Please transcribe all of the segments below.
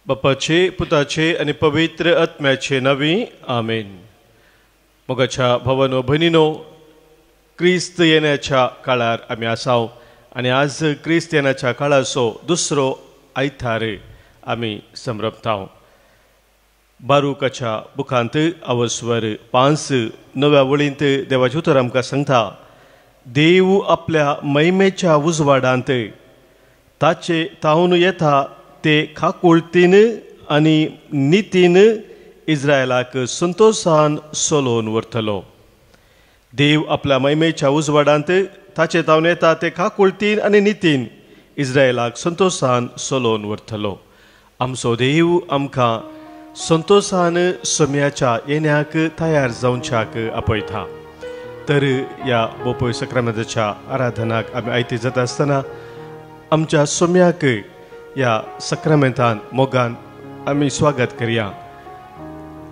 बापाचे पुताचे आणि पवित्र आत्म्याचे नावी आमेन. मोगाच्या भावांनो भयणींनो, क्रिस्त येण्याच्या काळार आमी आसाव आणि आज क्रिस्त येण्याच्या काळाचो दुसरो आयतार आमी समरपताव. बारूकाच्या बुकांत अवस्वर 5:9 वळींत देवाचे उतर आमकां सांगता, देव आपल्या महिमेच्या उजवाडांत ताचे तावन येता ते खाकुळतीन आनी नितीन इस्रायलाक संतोषान सोलोवन व्हरतलो. देव आपल्या महिमेच्या उजवाडांत ताचे तावन येता ते खाकुळतीन आनी नितीन इस्रायलाक संतोषान सोलोवन व्हरतलो. आमचो देव आमकां संतोषान सोम्याच्या येण्याक तयार जावच्याक आपयता. तर ह्या बोपय सक्रामेंताच्या आराधनाक आमी आयती जाता आसतना आमच्या सोम्याक ह्या सक्रामेंतान मोगान आमी स्वागत करया.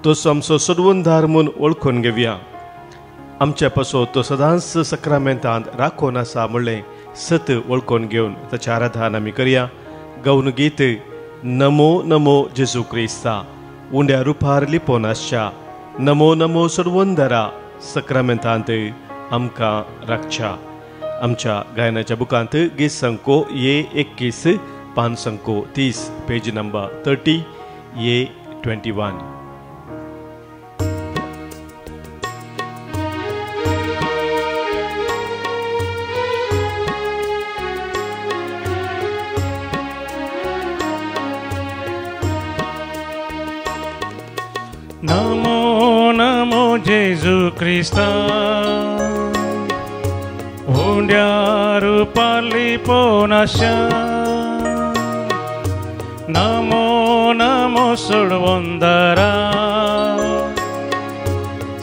तो आमचो सोडवणदार म्हूण वळखून घेवया. आमच्या पासो तो सदांच सक्रामेंतांत राखून आसा म्हणलें सत वळखून घेवन ताचें आराधन आमी करया. गौन गीत नमो नमो जेजू क्रिस्ता, उंड्या रुपार लिपोवन आसच्या, नमो नमो सोडवणदारा सक्रामेंतांत आमकां राखच्या. आमच्या गायनाच्या बुकांत गीत संको ये 21, पान संको 30, पेज नंबर 30, ये 21. नमो नमो जेजू क्रिस्ता, उंड्या रुपार लिपोवन आसच्या, नमो नमो सोडवणदारा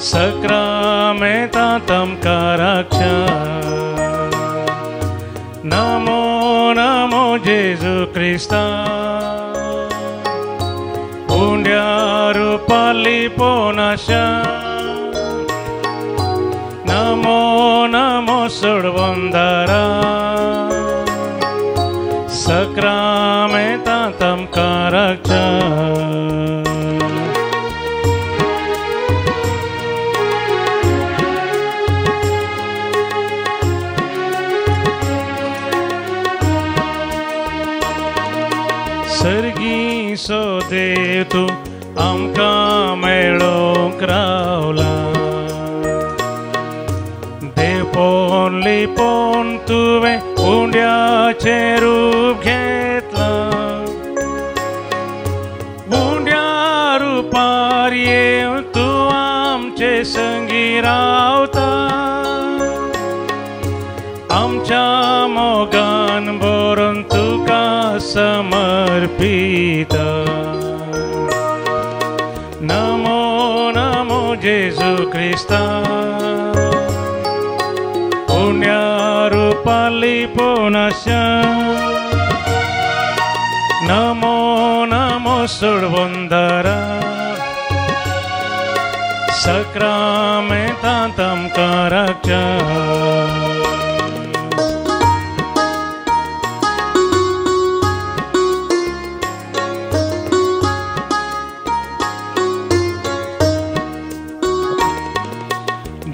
सक्रामेंतांत आमकां राखच्या. नमो नमो जेजू क्रिस्ता, उंड्या रुपार लिपोवन आसच्या, नमो नमो सोडवणदारा सक्रामेंतांत आमकां राखच्या. सर्गीचो देव तूं आमकां मेळोंक रावला. देव पोवन लिपोवन तुवें उंड्याचें रूप घेतलां. उंड्या रुपार येवन तूं आमचे संगी रावता. आमच्या मोगान बरोवन तुका समर्पिता. नमो नमो जेजू क्रिस्ता, उंड्या रुपार लिपोवन आसच्या, नमो नमो सोडवणदारा सक्रामेंतांत आमकां राखच्या.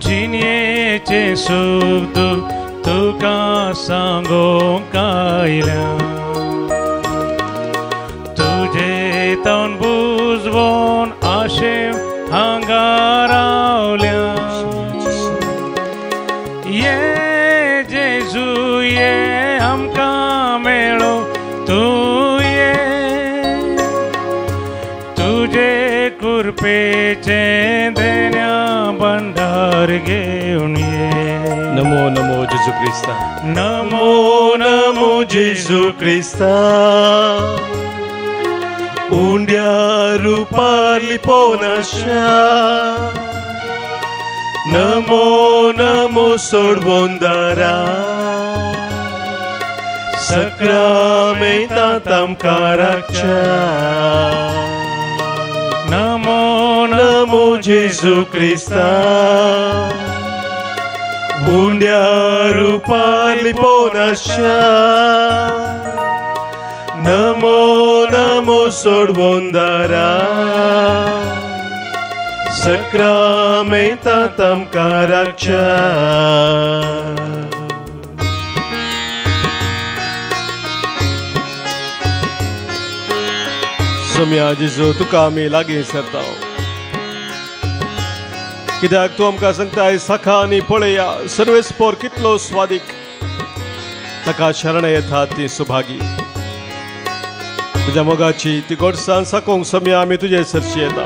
जिणयेचे सुख तुका सांगोंक आयल्या. तुजे तन बुजवून आशेव हांगा रावल्या. ये जेजू ये आमकां मेळो तूं ये. तुजे कृपेचे देण्या भंडार घेवन ये. नमो नमो जेजू क्रिस्ता, नमो नमो जेजू क्रिस्ता, उंड्या रुपार लिपोवन आसच्या, नमो नमो सोडवणदारा सक्रामेंतांत आमकां राखच्या. नमो नमो जेजू क्रिस्ता, उंड्या रुपार लिपोवन आसच्या, नमो नमो नमो सोडवून दारा सक्रामेंता तमकां राखच्या सोम्या जेजू तुका आमी लागीं सरता कित्याक तूं आमकां सांगताय साखा आनी पळया सर्वेस्पोर कितलो स्वादीक ताका शरण येतात ती सुभागी तुज्या मोगाची ती गोडसाण साकोंक सोम्या आमी तुजे सरशी येता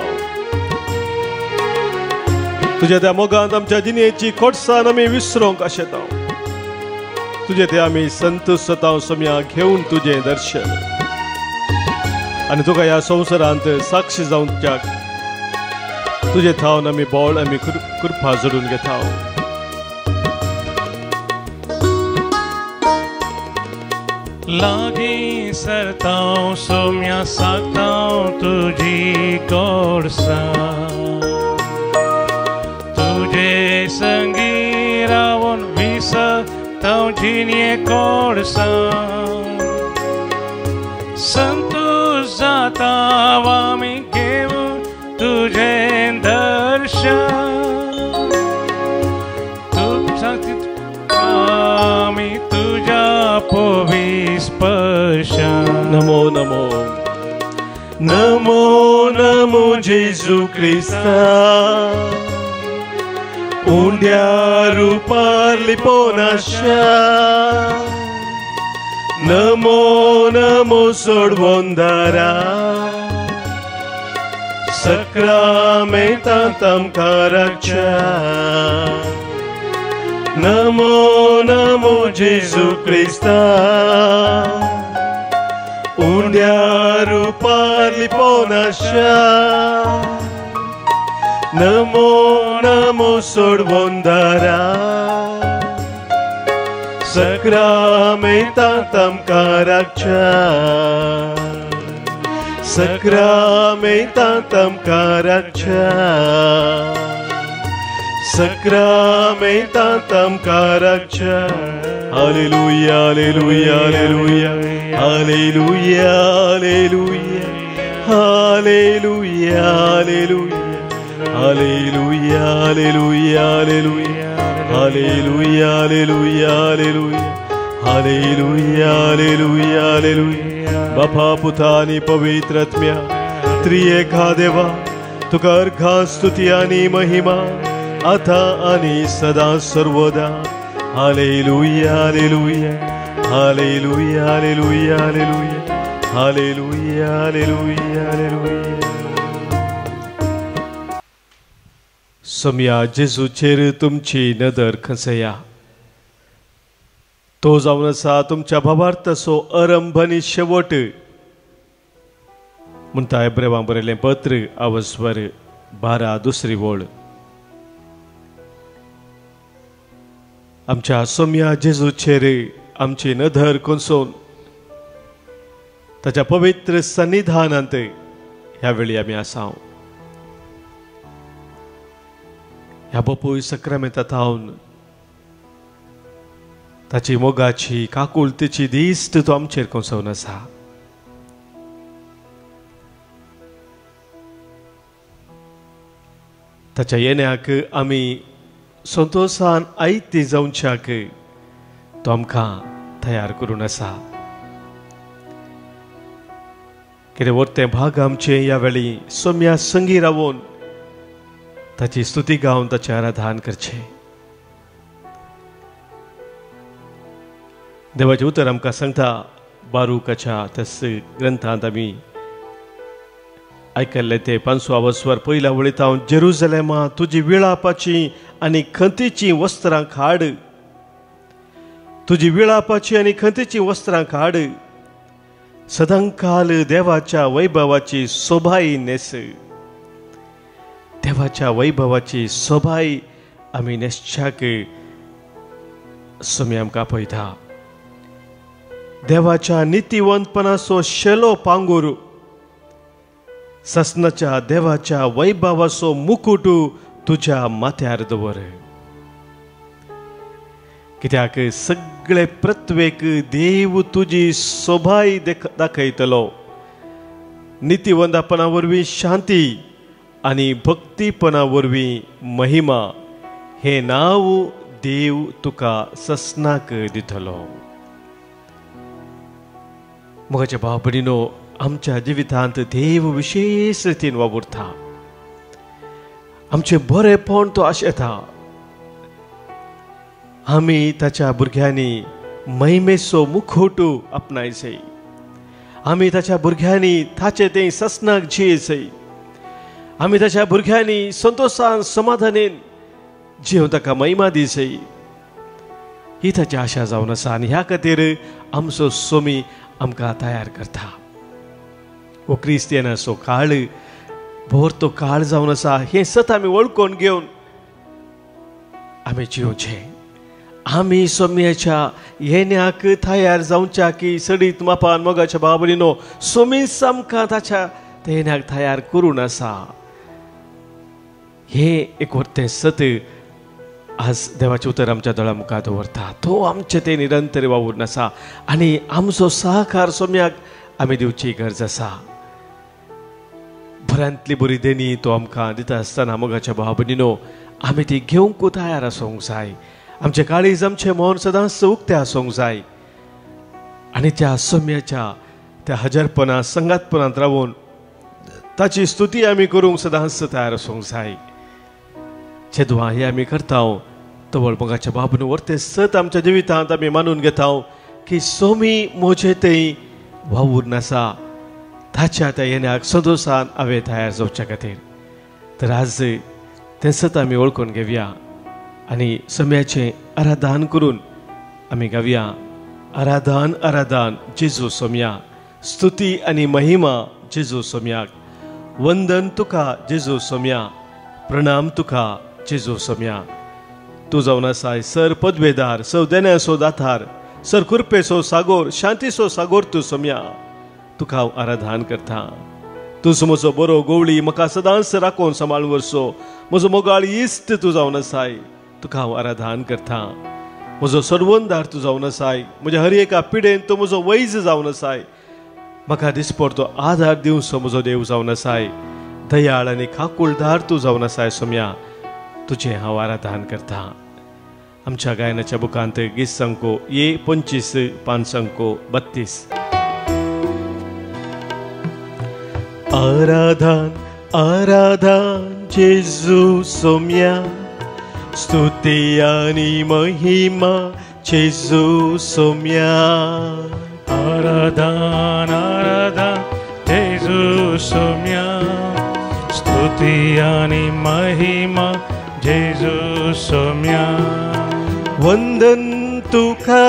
तुझे त्या मोगांत आमच्या जिणेची खोडसाण आमी विसरोंक आशेता तुजे ते आमी संतुश्ट जाता सोम्या घेवन तुजें दर्शन आनी तुका ह्या संवसारांत साक्षी जावंक तुजे थावन आमी बोळ आमी कृपा जोडून घेता लागीं सरतां सोम्या सांगतां तुजी गोडसाण तुजे संगी रावून विसरतां जिणे गोडसाण संतोष जाता आमी घेवन तुजें दर्शन आमी तुज्या पवित्र स्पर्शान नमो नमो नमो नमो जेजू क्रिस्ता उंड्या रुपार लिपोवन आशा नमो नमो सोडवून दारा सक्रामेंता तमकां राखच्या नमो नमो जेजू क्रिस्ता उंड्या रुपार लिपोवन आशा नमो नमो सोडवून दारा सक्रामेंता तमकां राखच्या सक्रामेंता तमकां राखच्या सक्रामेंता तमकां राखच्या हालेलुया हालेलुया हालेलुया हालेलुया हालेलुया हालेलुया हालेलुया हालेलुया हालेलुया हालेलुया हालेलुया हालेलुया हालेलुया हालेलुया बापा पुता आनी पवित्र आत्म्या त्रिएका देवा तुका अर्घा स्तुती आनी महिमा आता आनी सदा सर्वदा हालेलुया हालेलुया हालेलुया हालेलुया हालेलुया हालेलुया हालेलुया हालेलुया सोम्या जेजूचेर तुमची नदर खंचया तो जावन आसा तुमच्या भावार्थाचो आरंभ आनी शेवट म्हणटा हेब्रेवांक बरयलें पत्र अवस्वर 12 दुसरी ओळ आमच्या सोम्या जेजूचेर आमची नदर कोसोवन ताच्या पवित्र सन्निधानांत ह्या वेळी आमी आसा ह्या बापूय सक्रामेंतांत थावन ताची मोगाची काकुळतेची दिस्त तो आमचेर कोसोवन आसा ताच्या येण्याक आमी संतोषान आयती जावच्याक तो आमकां तयार करून आसा कितें वर्तें भाग आमचे ह्या वेळी सोम्या संगी रावून ताची स्तुती गावन ताचें आराधन करचें देवाचें उतर आमकां सांगता बारूकाच्या त्याच ग्रंथांत आमी आयकल्लें ते 5 वस्वर पयल्या वळीत हांव जेरुसलेमा तुजी विळापाची आनी खंतीची वस्त्रां हाड तुजी विळापाची आनी खंतीची वस्त्रां हाड सदांकाल देवाच्या वैभवाची सोबाई नेस देवाच्या वैभवाची सोबाई आमी नेसच्याक सोमी आमकां पळयता देवाच्या नितीवंतपणाचो शेलो पांगूर ससनाच्या देवाच्या वैभवाचो मुकुट तुज्या माथ्यार दवर कित्याक सगळे प्रत्येक देव तुजी सोबाई दाखयतलो नितीवंतापणा वरवीं शांती आनी भक्तीपणा वरवीं महिमा हे नाव देव तुका ससनाक दितलो. मोगाच्या भाव भयणीनो, आमच्या जिवितांत देव विशेष रितीन वावुरता. आमचे बरेपण तो आशेता. आमी ताच्या भुरग्यांनी महिमेचो मुखवटो आपणायचय. आमी ताच्या भुरग्यांनी ताचे ते ससनाक जियेचय. आमी ताच्या भुरग्यांनी संतोषान समाधानेन जिवन ताका महिमा दिसय. ही ताची आशा जावन आसा आनी ह्या खातीर आमचो स्वामी आमकां तयार करता. हो क्रिस्तियनाचो काळ भोर तो काळ जावन आसा हे सत आमी वळखून घेवन आमी जिवचे. आमी स्वाम्याच्या येण्याक तयार जावच्या की सडीत मापान मोगाच्या भाव भयणीनो, स्वामीच आमकां ताच्या येण्याक तयार करून आसा. हे एक व्हडलें सत आज देवाचें उतर आमच्या दोळ्या मुखार दवरता. तो आमचे ते निरंतर वावूरून आसा आनी आमचो सहकार स्वाम्याक आमी दिवची गरज आसा. बऱ्यांतली बरी देणी तो आमकां दिता आसतना मोगाच्या भाव भयणीनो, आमी ती घेवंक तयार आसूंक जाय. आमचे काळीज आमचे मन सदांच उक्ते आसूंक जाय आनी त्या स्वाम्याच्या त्या हजरपणांत संगातपणांत रावून ताची स्तुती आमी करूंक सदांच तयार आसूंक जाय. जेदुआ हे आमी करता तवळ मोगाच्या भाव भयणीनो, वर्ते सत आमच्या जिवितांत आमी मानून घेता की स्वामी म्हजे थंय वावूरून आसा. ताच्या त्या येण्याक संतोषान हांवें तयार जावच्या खातीर. तर आज तें सत आमी वळखून घेवया आनी स्वाम्याचें आराधन करून आमी गावया. आराधन आराधन जेजू स्वाम्या. स्तुती आनी महिमा जेजू स्वाम्याक. वंदन तुका जेजू स्वाम्या. प्रणाम तुका जेजू स्वाम्या. तूं जावन आसाय सर पदवेदार, सौदेण्याचो दातार, सर कृपेचो सागोर, शांतीचो सागोर तूं स्वाम्या. तुका हांव आराधन करता. तूं म्हजो बरो गवळी म्हाका सदांच राखून सांबाळून व्हरचो. म्हजो मोगाळ इश्ट तूं जावन आसाय. तुका हांव आराधन करता. म्हजो सर्वंदार तूं जावन आसाय. म्हज्या हर एका पिडेन तूं म्हजो वैज जावन आसाय. म्हाका दिसपड तो आधार दिवचो म्हजो देव जावन आसाय. दयाळ आनी खाकुळदार तूं जावन आसाय स्वाम्या. तुजें हांव आराधन करता. आमच्या गायनाच्या बुकांत गीत संको ये 25 5 अंको 32. आराधन आराधन जेजू स्वाम्या. स्तुती आनी महिमा जेजू स्वाम्या. आराधन आराधन जेजू स्वाम्या. स्तुती आनी महिमा जेजू स्वाम्या. वंदन तुका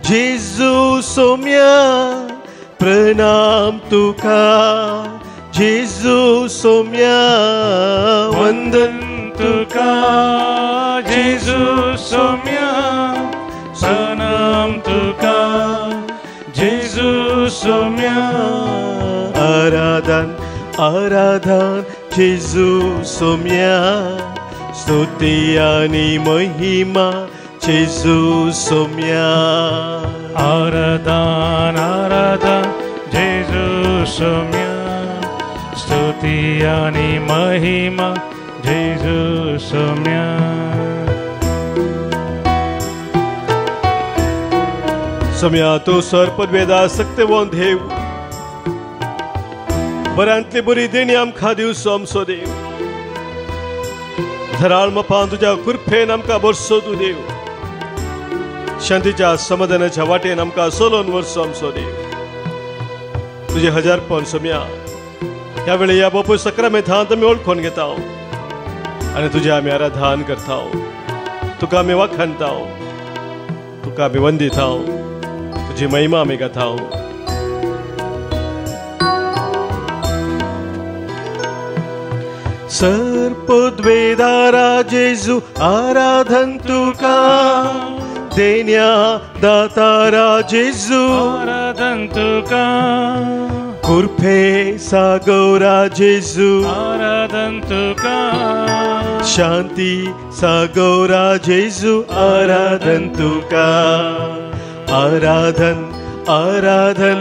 जेजू स्वाम्या. प्रणाम तुका जेजू स्वाम्या. वंदन तुका जेजू स्वाम्या. प्रणाम तुका जेजू स्वाम्या. आराधन आराधन जेजू स्वाम्या. स्तुती आनी महिमा जेजू स्वाम्या. आराधन आराधन जेजू स्वाम्या. स्तुती आनी महिमा जेजू स्वाम्या. स्वाम्या तो सर पदवेदार सक्तेवंत देव. बऱ्यांतली बरी देणी आमकां दिवचो आमचो देव. धराळ मपान तुज्या कृपेन आमकां भरसो तूं देव. शांतीच्या समाधानाच्या वाटेन आमकां चलोवन व्हरचो आमचो देव. तुजे हजारपण स्वाम्या ह्या वेळी ह्या बापूय सक्रामेंतांत आमी वळखून घेता आनी तुजें आमी आराधन करता. तुका आमी वाखाणता. तुका आमी वंदिता. तुजी महिमा आमी गाता. सर पदवेदारा जेजू आराधन तुका. देण्या दातारा जेजू आराधन तुका. कृपे सागोरा जेजू आराधन तुका. शांती सागोरा जेजू आराधन तुका. आराधन आराधन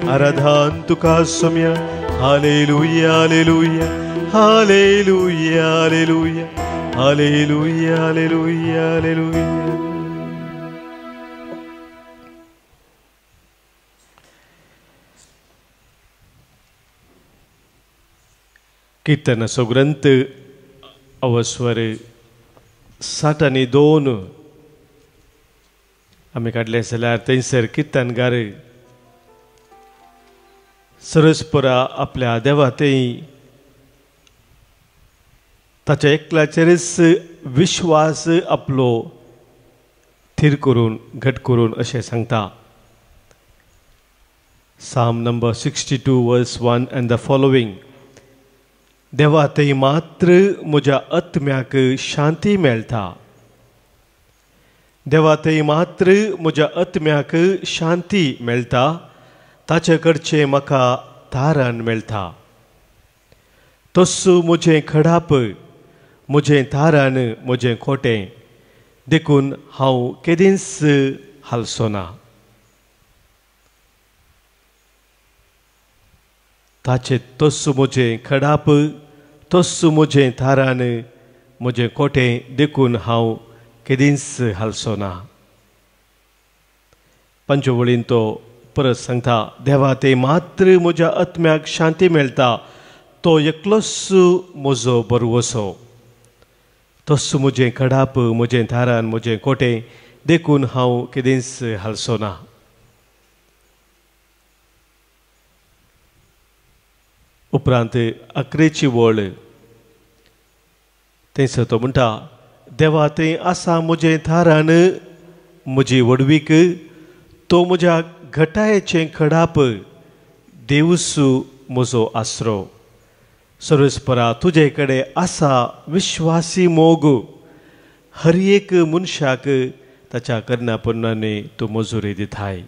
आराधन तुका सोम्या हालेलुया हालेलुया हालेलुया हालेलुया हालेलुया हालेलुया हालेलुया. कीर्तनाचो ग्रंथ अवस्वर 62 आमी काडले जाल्यार थंयसर कीर्तनगार सरस्परा आपल्या देवातेय ताच्या एकल्याचेरच विश्वास आपलो थीर करून घट करून अशें सांगता. Psalm number 62 verse 1 and the following. देवा थंय मात्र म्हज्या आत्म्याक शांती मेळटा. देवा थंय मात्र म्हज्या आत्म्याक शांती मेळटा. ताचे कडचे म्हाका तारण मेळटा. तस्सू म्हजें खडाप म्हजें तारण म्हजें खोटें देखून हांव केदींच हालसो ना. ताचे तस्सू म्हजें खडाप तस्सू म्हजें तारण म्हजें खोटें देखून हांव केदींच हालसो ना. पंचवळीन तो परत सांगता देवा ते मात्र म्हज्या आत्म्याक शांती मेळटा. तो एकलोच म्हजो बरवसो. तस्सू म्हजें खडाप म्हजें तारण म्हजें खोटें देखून हांव केदींच हालसो ना. उपरांत 11ची वळ थंयसर तो म्हणटा देवा थंय आसा म्हजें तारण म्हजी वडवीक. तो म्हज्या घटायेचें खडाप देवूसू म्हजो आसरो. सर्वेस्परा तुजे कडेन आसा विश्वासी मोग. हर एक मनशाक ताच्या कर्णापणांनी तूं मजुरी दिताय.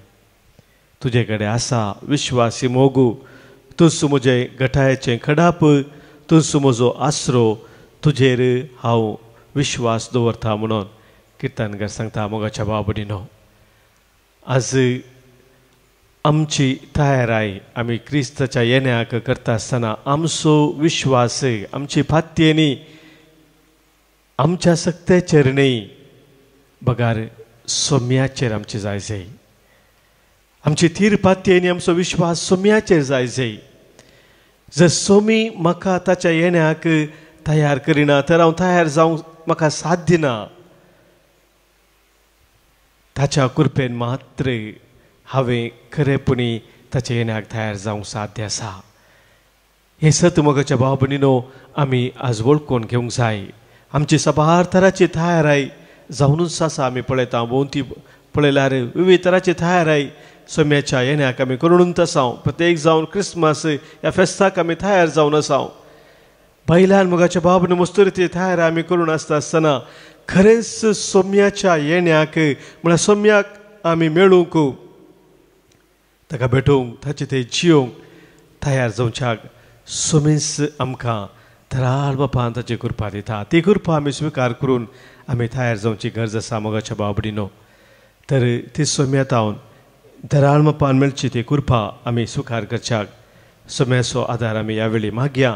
तुजे कडेन आसा विश्वासी मोग. तूंच म्हजें घटायेचें खडाप तूंच म्हजो आसरो. तुजेर हांव विश्वास दवरता म्हणून किर्तनकार सांगता. मोगाच्या भाव भयणीनो, आज आमची तयाराय आमी क्रिस्ताच्या येण्याक करता आसतना आमचो विश्वास आमची फात्येनी आमच्या सक्तेचेर न्ही बगार सोम्याचेर आमची जाय जाय. आमची थीर फात्येनी आमचो विश्वास सोम्याचेर जाय जाय. जर सोमी म्हाका ताच्या येण्याक तयार करिना तर हांव तयार जावंक म्हाका साध्य ना. ताच्या कृपेन मात्र हांवें खरेपणी ताच्या येण्याक तयार जावंक साध्य आसा. हे सत मोगाच्या भाव भयणीनो आमी आज वळखून घेवंक जाय. आमची सबार तराची तयाराय जावनूच आसा. आमी पळयता भोंवती पळयल्यार विविध तराची तयाराय सोम्याच्या येण्याक आमी करूनच आसा. प्रत्येक जावन क्रिस्मस ह्या फेस्ताक आमी तयार जावन आसा. बैलान मोगाच्या भाव भयणी मस्तुरीची तयार आमी करून आसता आसतना खरेंच सोम्याच्या येण्याक म्हळ्यार सोम्याक आमी मेळूंक ताका भेटूंक ताचे थंय जियोंक तयार जावच्याक सोमीच आमकां धराळ बापान ताची कृपा दिता. ती कृपा आमी स्विकार करून आमी तयार जावची गरज आसा मोगाच्या भाव भयणीनो. तर ती सोम्यातावन धराळ बापान मेळची ती कृपा आमी स्विकार करच्याक सोम्याचो आदार आमी ह्या वेळी मागया.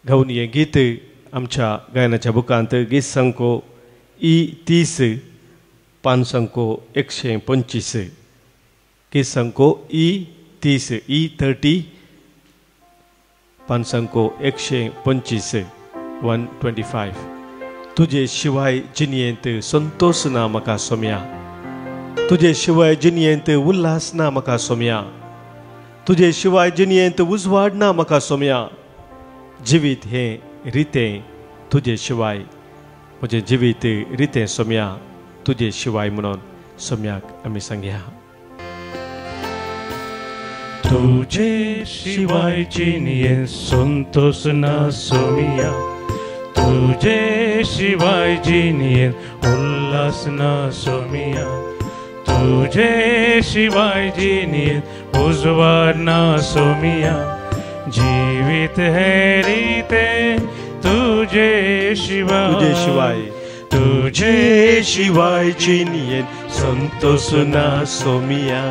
गावन हें गीत आमच्या गायनाच्या बुकांत गीत संको E30 पान संको 125. गीत संको E30 E30 पान संको 125 125. तुजे शिवाय जिणयेंत संतोष ना म्हाका सोम्या. तुजे शिवाय जिणयेंत उल्हास ना म्हाका सोम्या. तुजे शिवाय जिणयेंत उजवाड ना म्हाका सोम्या. जिवीत हें रितें तुजे शिवाय. म्हजें जिवीत रितें सोम्या तुजे शिवाय म्हणून सोम्याक आमी सांगया. तुजे शिवाय जिणयेंत संतोष ना सोम्या. तुजे शिवाय जिणयेंत उल्हास ना सोम्या. तुजे शिवाय जिणयेंत उजवाड ना सोम्या. जीवित है रीते तुझे शिवाय. तुझे शिवाय तुझे शिवाय जिणयेंत संतोष ना सोम्या.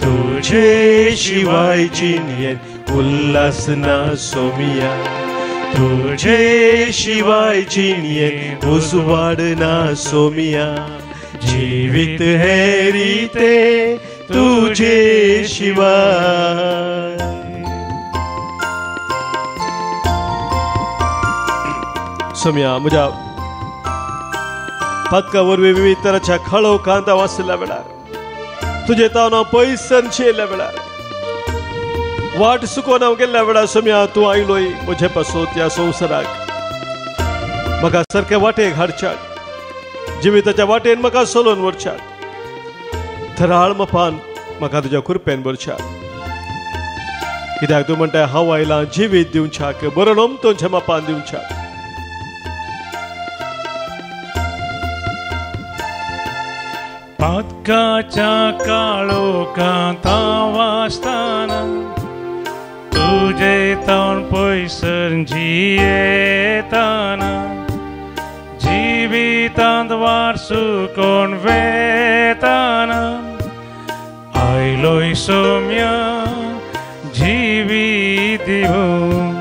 तुझे शिवाय जिणेन उल्हास ना सोमिया, तुझे शिवाय जिणेन उजवाड ना सोमिया, जीवित है रीते तुझे शिवाय. सोमिया म्हज्या पातका वरवीं विविध तरांच्या खळो कांता वाचल्या वेळार, तुझे तावनां पयसन शेल्या वेळार, वाट चुकोवन हांव गेल्ल्या वेळार सोम्या तूं आयलोय म्हजे पासत ह्या संवसाराक. म्हाका सारके वाटेक हाडच्याक, जिविताच्या वाटेन म्हाका सोलोवन व्हरच्याक, थराळ मोपान म्हाका तुज्या कृपेन भरच्याक. कित्याक तूं म्हणटा हांव आयलां जिवीत दिवच्याक, बरो नमतोच्या मोपान दिवच्याक. पातकाच्या काळोखांत वाचताना, तुझे तावन पयसर जियेताना, जिवितांत वारसू कोण वेताना, आयलोय सोम्या जिवीत दिवून.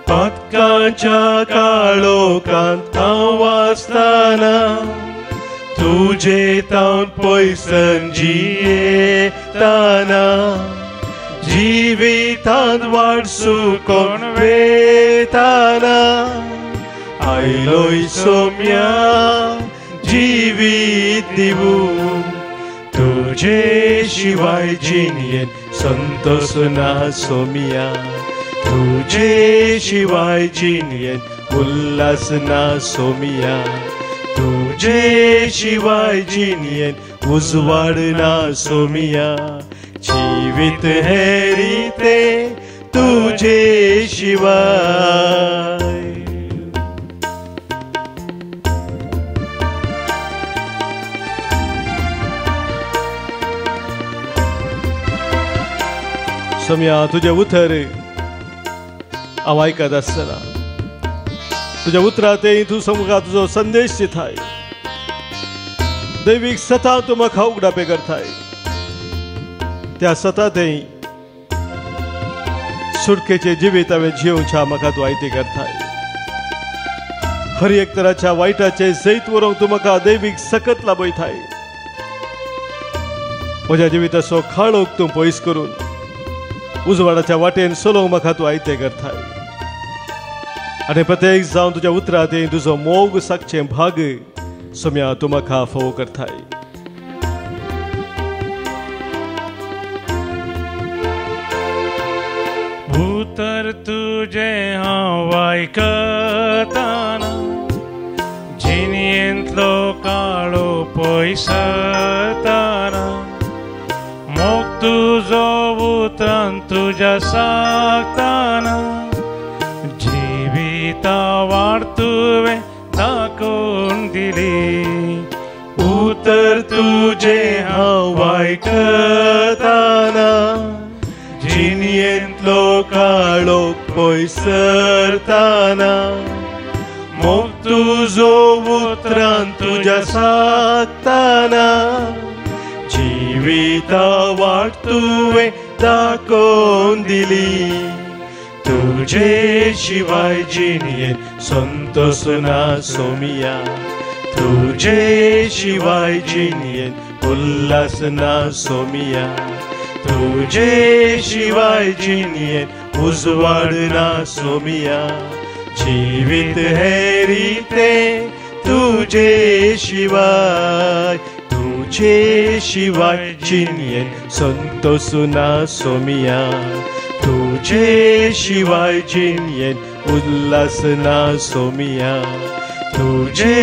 पातकाच्या काळोखांत वाचताना, तुझे तावन पयसन जियेताना, जिवितांत वाडसू कोण वेताना, आयलोय सोम्या जिवीत दिवून. तुझे शिवाय जिणेन संतोष ना सोमिया, तुझे शिवाय जिणेन उल्हास ना सोमिया, तुझे शिवाय जिणेन उजवाड ना सोमिया, जीवित है रीते तुझे शिवाय. सोम्या तुझे उतर हांव आयकत आसतना, तुझ्या उतरांत तूं म्हाका तुजो संदेश दिताय, दैवीक सतां तूं म्हाका उगडापे करताय. त्या सतांतय सुटकेचे जिवीत हांवें जिवच्या म्हाका तूं आयती करताय. हर एक तराच्या वायटाचे जैत व्हरूंक तूं म्हाका दैवीक सकत लाभयताय. म्हज्या जिविताचो खाळोक तूं पयस करून उजवाडाच्या वाटेन चलोवंक म्हाका तूं आयते करताय. आनी प्रत्येक जावन तुज्या उतरांत तुजो मोग सागचें भाग सोम्या तूं म्हाका फोव करताय. उतर तुजे हांव आयकताना, जिणेंतलो काळो पयसताना, मोग तुजो उतरान तुज्या सागताना, जिविता वाड तुवें दाखोवन दिली. उतर तुजे हांव आयकताना, जिणेंतलो काळोख पयसरताना, मोग तुजो उतरान तुज्या सागताना, जिविता वाट तुवें दाखोवन दिली. तुझे शिवाय जिणेन संतोष ना सोमिया, तुझे शिवाय जिणेन उल्हास ना सोमिया, तुझे शिवाय जिणेन उजवाड ना सोमिया, जीवित है रीते तुझे शिवाय. तुझे शिवाय जिणेन संतोष ना सोमिया, तुझे शिवाय जिणेन उल्हास ना सोमिया, तुझे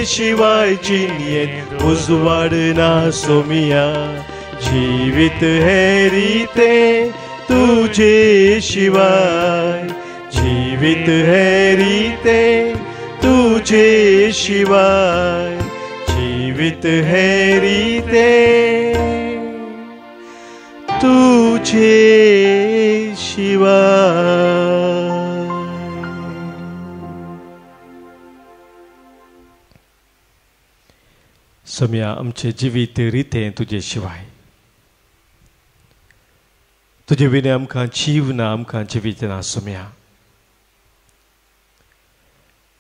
शिवाय जिणेन उजवाड ना सोमिया, जीवित है रीते तुझे शिवाय. जीवित है रीते तुझे शिवाय, जीवित है रीते तुझे शिवाय. सोम्या आमचे जिवीत रितें तुजे शिवाय. तुजे विने आमकां जीव ना, आमकां जिवीत ना सुम्या.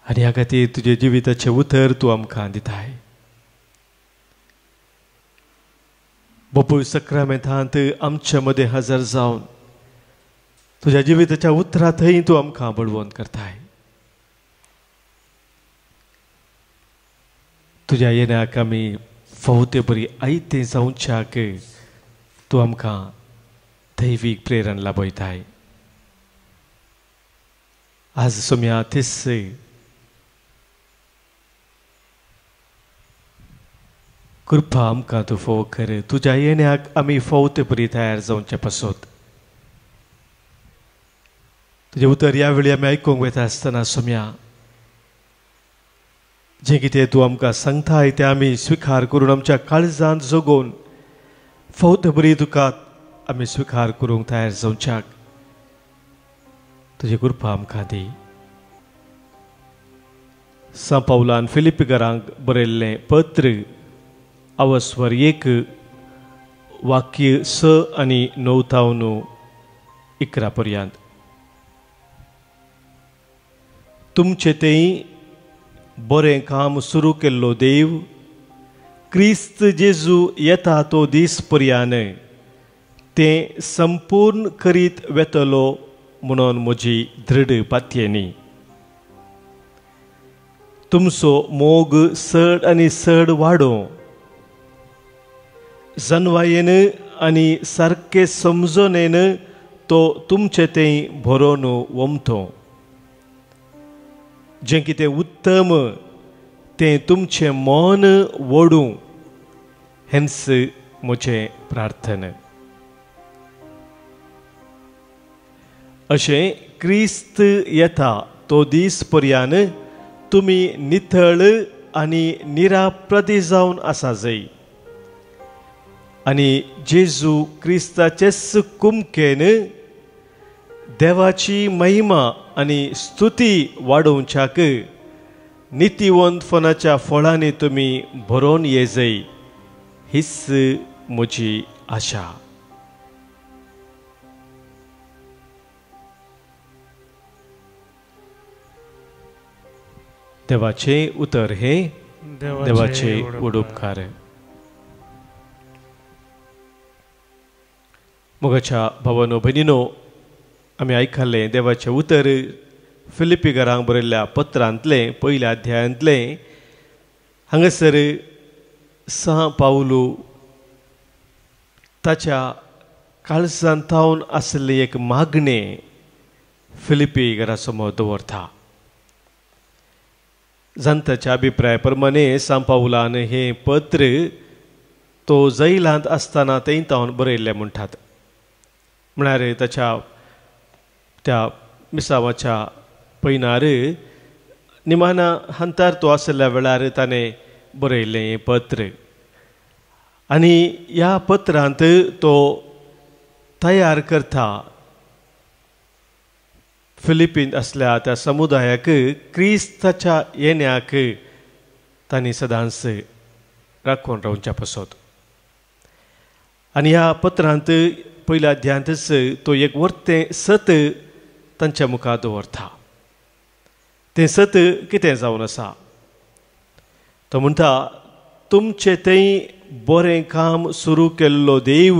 आनी ह्या खातीर तुजे जिविताचें उतर तूं आमकां दिताय. बापूय सक्रामेंतांत आमच्या मदें हजर जावन तुज्या जिविताच्या उतरांतय तूं आमकां बळवंत करताय. तुज्या येण्याक आमी फावते बरी आयते जावच्याक तूं आमकां दैवीक प्रेरण लाभयताय. आज सुम्या तेच कृपा आमकां तूं फोव कर. तुज्या येण्याक आमी फावते बरी तयार जावचे पासत तुजें उतर ह्या वेळी आमी आयकूंक वता आसतना सुम्या जें कितें तूं आमकां सांगताय तें आमी स्विकार करून आमच्या काळजांत जगोवन फावते बरी तुका आमी स्विकार करूंक तयार जावच्याक तुजी कृपा आमकां दी. स पावलान फिलिपिकारांक बरयल्लें पत्र अवस्वर 1 वाक्य 6 आनी 9 11 पर्यंत. तुमचें तें बरें काम सुरू केल्लो देव क्रिस्त जेजू येता तो दीस पर्यान तें संपूर्ण करीत वेतलो म्हणून म्हजी दृढ पातयेनी. तुमचो मोग चड आनी चड वाडो जनवायेन आनी सारके समजोनेन तो तुमचें तें भरोवन वमतो. जें कितें उत्तम तें तुमचें मन वडूं हेंच म्हजें प्रार्थना. अशें क्रिस्त येता तो दीस पर्यान तुमी नितळ आनी निराप्रदी जावन आसा जाय आनी जेजू क्रिस्ताचेच कुमकेन देवाची महिमा आनी स्तुती वाडोवच्याक नितीवंतपणाच्या फळांनी तुमी भरोवन येजय हीच म्हजी आशा. देवाचे उतर हे देवाचे उडोपकार. मोगाच्या भावानो भयणीनो आमी आयकल्लें देवाचें उतर फिलिपिकारांक बरयल्ल्या पत्रांतलें पयल्या अध्यायांतलें. हांगासर स पावलू ताच्या काळजांतावन आसली एक मागणें फिलिपिकारा समोर दवरता. जाणट्याच्या अभिप्राया प्रमाणे स पावलान हें पत्र तो जैलांत आसतना तें तावन बरयल्लें म्हणटात. म्हळ्यार ताच्या त्या मिसावाच्या पयनार निमाना हंतार तो आसल्या वेळार ताणें बरयल्लें हें पत्र. आनी ह्या पत्रांत तो तयार करता फिलिपीन असल्या त्या समुदायाक क्रिस्ताच्या येण्याक तांणी सदांच राखून रावच्या पासत. आनी ह्या पत्रांत पयल्या अध्यायांतच तो एक वर्तें सत तांच्या मुखार दवरता. तें सत कितें जावन आसा तो म्हणटा तुमचें तें बरें काम सुरू केल्लो देव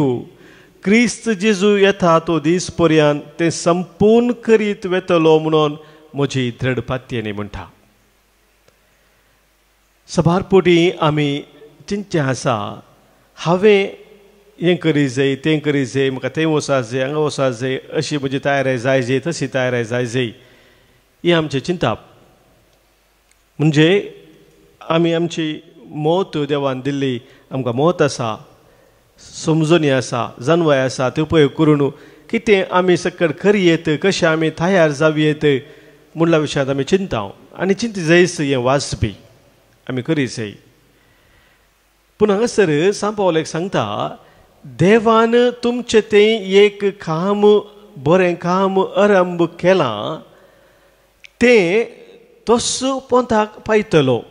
क्रिस्त जेजू येता तो दीस पर्यंत तें संपूर्ण करीत वेतलो म्हणून म्हजी दृढ पातयेनी म्हणटा. सबारपोटी आमी चिंतचे आसा हांवें हें करी जाय तें करी जाय म्हाका तें वचूंक जाय हांगा वचूंक जाय अशी म्हजी तयारी जाय जाय तशी तयारी जाय जाय ही आमचें चिंतप. म्हणजे आमी आमची मौत देवान दिल्ली आमकां मौत आसा समजून आसा जानवाय आसा ते उपयोग करून कितें आमी सकट करयेत कशें आमी तयार जावयेत म्हणल्या विशयांत आमी चिंता आनी चिंत जायस हें वाचपी आमी करी जाय. पूण हांगासर स पावलेक सांगता देवान तुमचें तें एक काम बरें काम आरंभ केलां तें तस पोंताक पायतलो.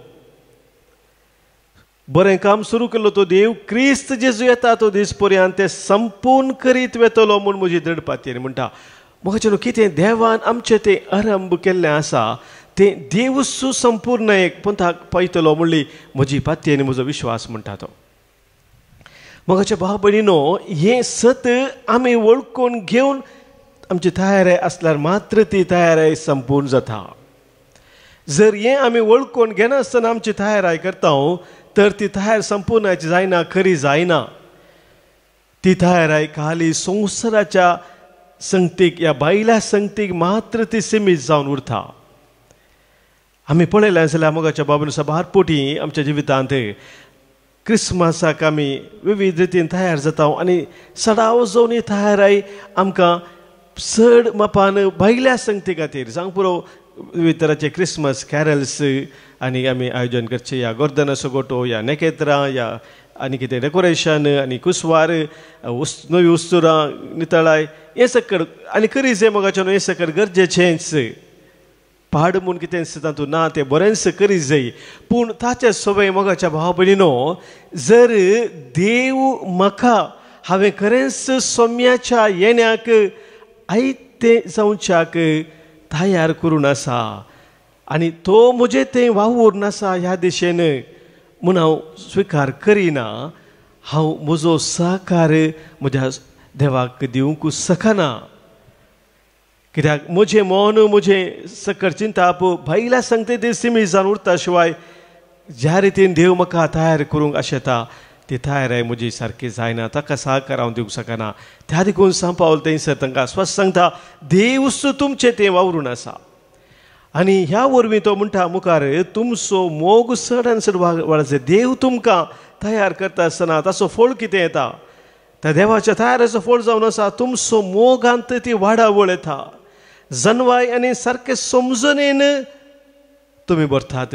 बरें काम सुरू केल्लो तो देव क्रिस्त जेजू येता तो दीस पर्यंत ते संपूर्ण करीत वेतलो म्हूण म्हजी दृढ पातयेन म्हणटा. म्हाका कितें देवान आमचें तें आरंभ केल्लें आसा तें देव सुसंपूर्ण एक पंथाक पळयतलो म्हणली म्हजी पातयेन म्हजो विश्वास म्हणटा तो. म्हाका भाव भयणीनो, हें सत आमी वळखून घेवन आमची तयारी आसल्यार मात्र ती तयारी संपूर्ण जाता. जर हें आमी वळखून घेनासतना आमची तयारी करता तर ती तयार संपूर्णाची जायना, खरी जायना. ती तयारी खाली संवसाराच्या संगतीक या बायल्या संगतीक मात्र ती सीमीत जावन उरता. आमी पळयलें जाल्यार मोगाच्या बाबून बारपोटी आमच्या जिवितांत क्रिस्मसाक आमी विविध रितीन तयार जाता आनी सडाव जावन ही तयारी आमकां चड मापान बायल्या संगती खातीर सांग पुरो विविध तरांचे क्रिस्मस कॅरल्स आनी आमी आयोजन करचे, या गोर्दन सोगोटो, या नेकेत्रां, या आनी कितें डेकोरेशन आनी कुसवार, नवी उस्तुरां, नितळाय, हें सकट आनी खरी जे मोगाचें हें सकट गरजेचेंच. पाड म्हूण कितें तातूंत ना तें बरेंच करी जाय. पूण ताचे सवय मोगाच्या भाव भयणीनो, जर देव म्हाका हांवें खरेंच सोम्याच्या येण्याक आयते जावच्याक तयार करून आसा आनी तो म्हजें तें वावूर आसा ह्या दिशेन म्हूण हांव स्विकार करिना, हांव म्हजो सहकार म्हज्या देवाक दिवंक शकना. कित्याक म्हजें मन, म्हजें सकट चिंताप भायल्या संगती सीमीत जावन उरता शिवाय ज्या रितीन देव म्हाका तयार करूंक आशेता ती तयारी म्हजी सारकी जायना, ताका सहकार हांव दिवंक शकना. त्या देखून सांपावल थंयसर तांकां स्पश्ट सांगता, देवूच तुमचें तें वावरून आसा. आनी ह्या वरवीं तो म्हणटा मुखार, तुमचो मोग चड आनी चड वाडचे. देव तुमकां तयार करता आसतना ताचो फळ कितें येता? त्या देवाच्या तयारेचो फळ जावन आसा तुमचो मोगांत ती वाडावळ येता. जनवाय आनी सारकें समजून तुमी भरतात.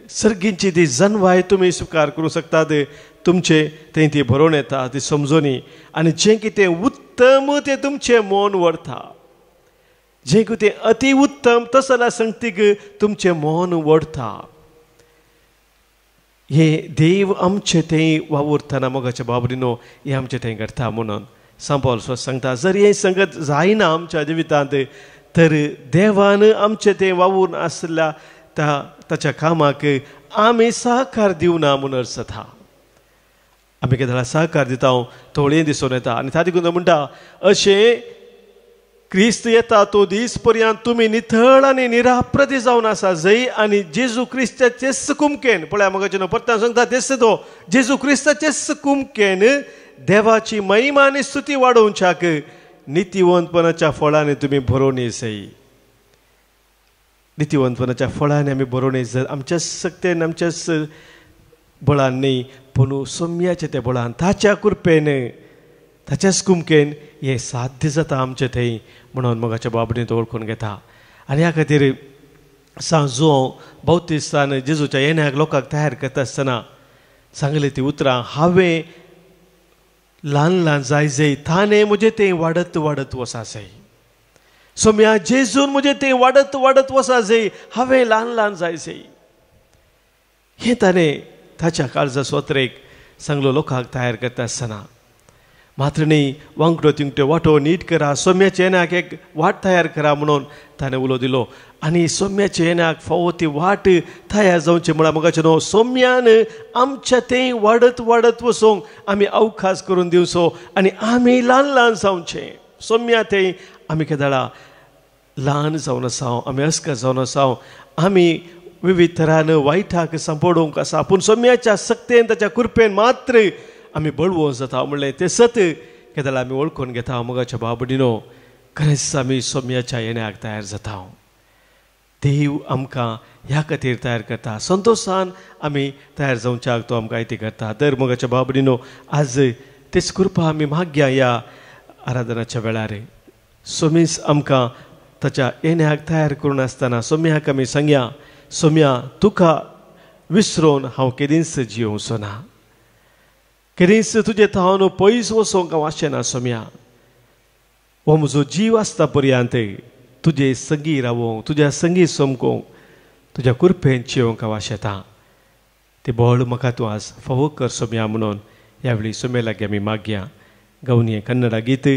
सर्गींची ती जनवाय तुमी स्विकार करूंक शकतात. तुमचे थंय ती भरोवन येता, ती समजोनी. आनी जें कितें उत्तम तें तुमचें मन व्हरता. जें कितें अति उत्तम तसल्या संगतीक तुमचें मन व्हरता. हे देव आमचें थंय वावुरतना मोगाच्या बाबरीनो हें आमचें थंय करता म्हणून सांपावल स्पश्ट सांगता. जर हें संगत जायना आमच्या जिवितांत तर देवान आमचें तें वावूर आसल्या ताच्या कामाक आमी सहकार दिवना म्हूण अर्थ जाता. आमी केन्ना सहकार दिता थोडें दिसून येता. आनी त्या देखून म्हणटा, अशें क्रिस्त येता तो दीस पर्यंत तुमी नितळ आनी निराप्रती जावन आसा जंय आनी जेजू क्रिस्ताचे कुमकेन पळय म्हाका परत सांगता तेच तो जेजू क्रिस्ताचे कुमकेन देवाची महिमा आनी स्तुती वाडोवच्याक नितीवंतपणाच्या फळांनी तुमी भरोवन येसय. नितीवंतपणाच्या फळांनी आमी भरोवन जर आमच्या शक्तीन आमच्याच बळान न्ही पूण सोम्याचे त्या बळान ताच्या कृपेन ताच्याच कुमकेन हें साध्य जाता आमचें थंय म्हणून मोगाच्या बाबतींत ओळखून घेता. आनी ह्या खातीर सांजो बावतिस्तान जेजूच्या येण्याक लोकांक तयार करता आसतना सांगली ती उतरां, हांवें ल्हान ल्हान जाय जंय ताणें म्हजें तें वाडत वाडत वसा जंय. सोम्या जेजून म्हजें तें वाडत वाडत वसा जंय हांवें ल्हान ल्हान जाय जंय. हें ताणें ताच्या काळजा सोत्रेक सांगलो लोकांक तयार करता आसतना. मात्र न्ही वांगडो तिंगट्यो वाटो नीट करा, सोम्याचे येण्याक एक वाट तयार करा म्हणून ताणें उलो दिलो. आनी सोम्याचे येण्याक फावो ती वाट तयार जावची म्हळ्यार म्हाका न्हू सोम्यान आमच्या तें वाडत वाडत वचोंक आमी अवकाश करून दिवचो आनी आमी ल्हान ल्हान जावचें. सोम्या तें आमी केदाळा ल्हान जावन आसा, आमी अस्क जावन आसा, आमी विविध तरान वायटाक सांपडोवंक आसा. पूण सोम्याच्या सक्तेन ताच्या कृपेन मात्र आमी बळवो जाता म्हणलें तें सत केदाळ आमी वळखून घेता. मोगाच्या बाबडीनो खरेंच आमी सोम्याच्या येण्याक तयार जाता. देव आमकां ह्या खातीर तयार करता. संतोशान आमी तयार जावच्याक तो आमकां आयती करता. तर मोगाच्या बाबडीनो आज तेच कृपा आमी मागया ह्या आराधनाच्या वेळार. सोमीस आमकां ताच्या येण्याक तयार करून आसतना सोम्याक आमी सांगया, सोम्या तुका विसरोवन हांव केदींच जियोवचो ना. केदींच तुजे थावन पयस वचोंक हांव आशेना. सोम्या हो म्हजो जीव आसता पर्यंत तुजे संगी रावोंक, तुज्या संगी सोमकोंक, तुज्या कृपेन जियोवंक हांव आशेता. ते बोहळ म्हाका तूं आज फावो कर सोम्या म्हणून ह्यावेळी सोम्या लागीं आमी मागया. गवनी कन्नडा गीत